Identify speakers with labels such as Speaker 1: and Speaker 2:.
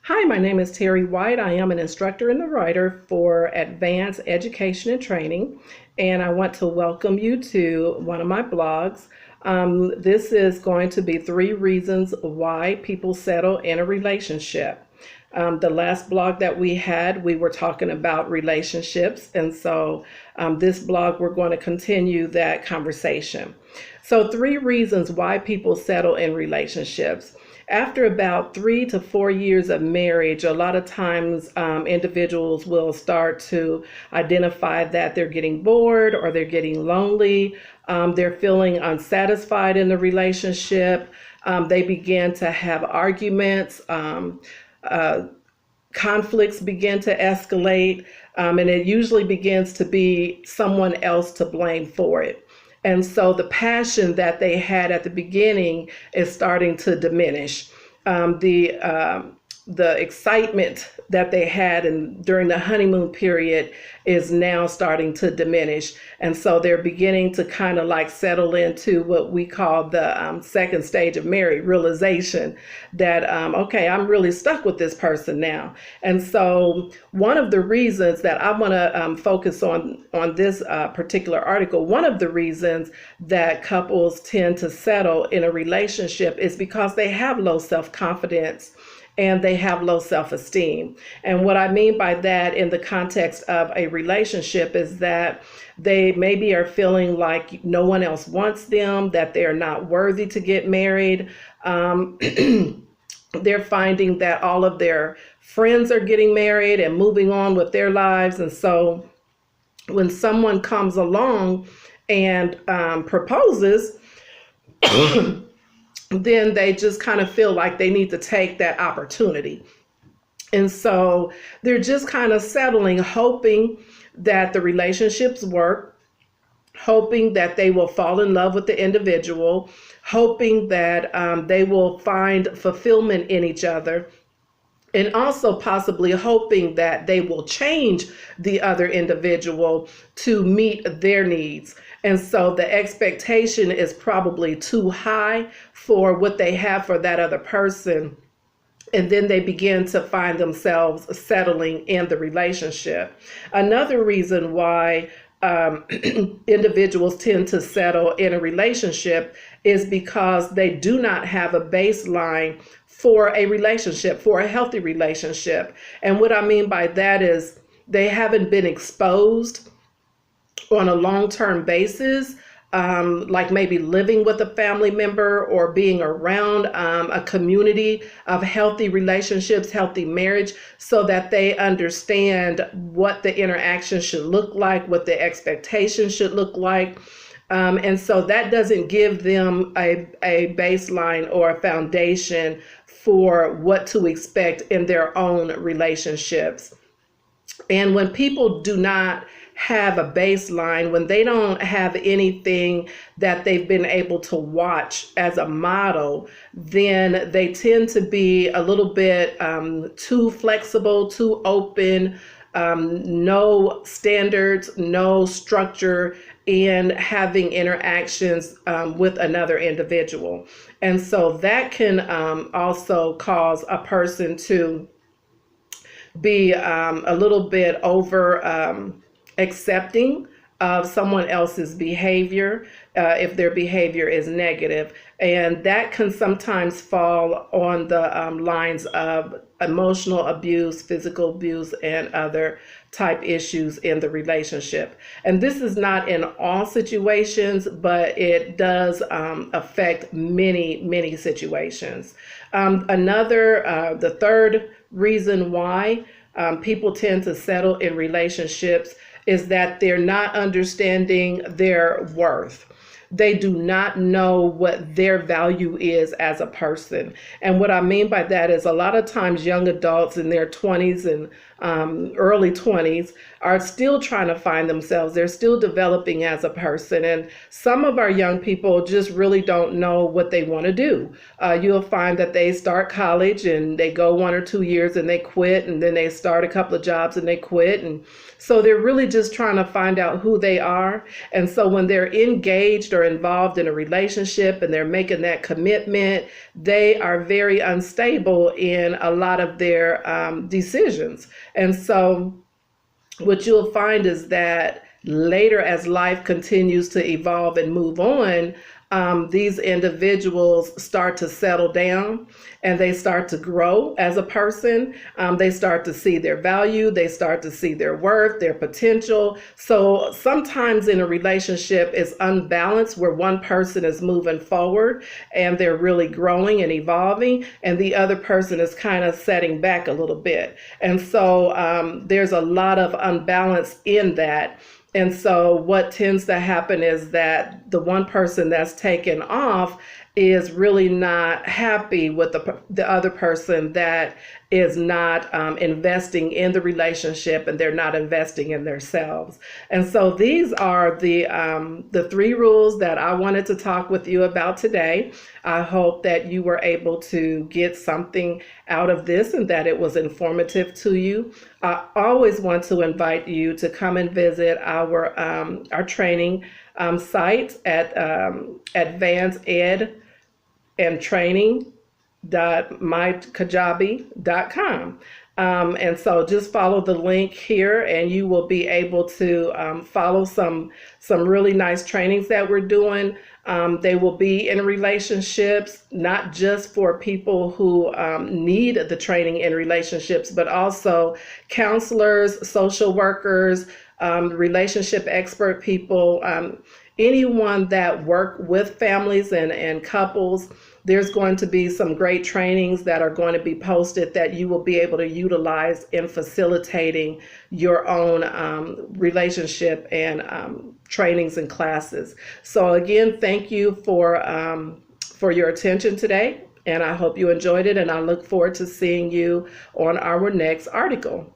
Speaker 1: Hi, my name is Terry White. I am an instructor and the writer for Advanced Education and Training, and I want to welcome you to one of my blogs. This is going to be 3 reasons why people settle in a relationship. The last blog that we had, we were talking about relationships, and so this blog, we're going to continue that conversation. So, 3 reasons why people settle in relationships. After about 3 to 4 years of marriage, a lot of times individuals will start to identify that they're getting bored or they're getting lonely. They're feeling unsatisfied in the relationship. They begin to have arguments. Uh, Conflicts begin to escalate, and it usually begins to be someone else to blame for it. And so the passion that they had at the beginning is starting to diminish. The excitement that they had during the honeymoon period is now starting to diminish. And so they're beginning to kind of like settle into what we call the second stage of marriage realization that, okay, I'm really stuck with this person now. And so one of the reasons that I want to focus on this particular article, one of the reasons that couples tend to settle in a relationship is because they have low self-confidence and they have low self-esteem. And what I mean by that in the context of a relationship is that they maybe are feeling like no one else wants them, that they're not worthy to get married. They're finding that all of their friends are getting married and moving on with their lives. And so when someone comes along and proposes, then they just kind of feel like they need to take that opportunity. And so they're just kind of settling, hoping that the relationships work, hoping that they will fall in love with the individual, hoping that they will find fulfillment in each other, and also possibly hoping that they will change the other individual to meet their needs. And so the expectation is probably too high for what they have for that other person. And then they begin to find themselves settling in the relationship. Another reason why individuals tend to settle in a relationship is because they do not have a baseline for a relationship, for a healthy relationship. And what I mean by that is they haven't been exposed on a long-term basis, like maybe living with a family member or being around a community of healthy relationships, healthy marriage, so that they understand what the interaction should look like, what the expectations should look like. And so that doesn't give them a baseline or a foundation for what to expect in their own relationships. And when people do not have a baseline, when they don't have anything that they've been able to watch as a model, then they tend to be a little bit too flexible, too open, no standards, no structure in having interactions with another individual. And so that can also cause a person to be a little bit over accepting of someone else's behavior if their behavior is negative. And that can sometimes fall on the lines of emotional abuse, physical abuse, and other type issues in the relationship. And this is not in all situations, but it does affect many, many situations. The third reason why people tend to settle in relationships is that they're not understanding their worth. They do not know what their value is as a person. And what I mean by that is a lot of times young adults in their 20s and early 20s are still trying to find themselves. They're still developing as a person. And some of our young people just really don't know what they want to do. You'll find that they start college and they go 1 or 2 years and they quit, and then they start a couple of jobs and they quit. And so they're really just trying to find out who they are. And so when they're engaged or involved in a relationship and they're making that commitment, they are very unstable in a lot of their decisions. And so what you'll find is that later, as life continues to evolve and move on, these individuals start to settle down and they start to grow as a person. They start to see their value, they start to see their worth, their potential. So sometimes in a relationship, it's unbalanced where one person is moving forward and they're really growing and evolving, and the other person is kind of setting back a little bit. And so there's a lot of unbalance in that. And so what tends to happen is that the one person that's taken off is really not happy with the other person that is not investing in the relationship, and they're not investing in themselves. And so these are the 3 rules that I wanted to talk with you about today. I hope that you were able to get something out of this and that it was informative to you. I always want to invite you to come and visit our training site at advancedandtraining.mykajabi.com. And so just follow the link here and you will be able to follow some really nice trainings that we're doing. They will be in relationships, not just for people who need the training in relationships, but also counselors, social workers, relationship expert people, anyone that work with families and couples. There's going to be some great trainings that are going to be posted that you will be able to utilize in facilitating your own relationship and trainings and classes. So again, thank you for your attention today, and I hope you enjoyed it, and I look forward to seeing you on our next article.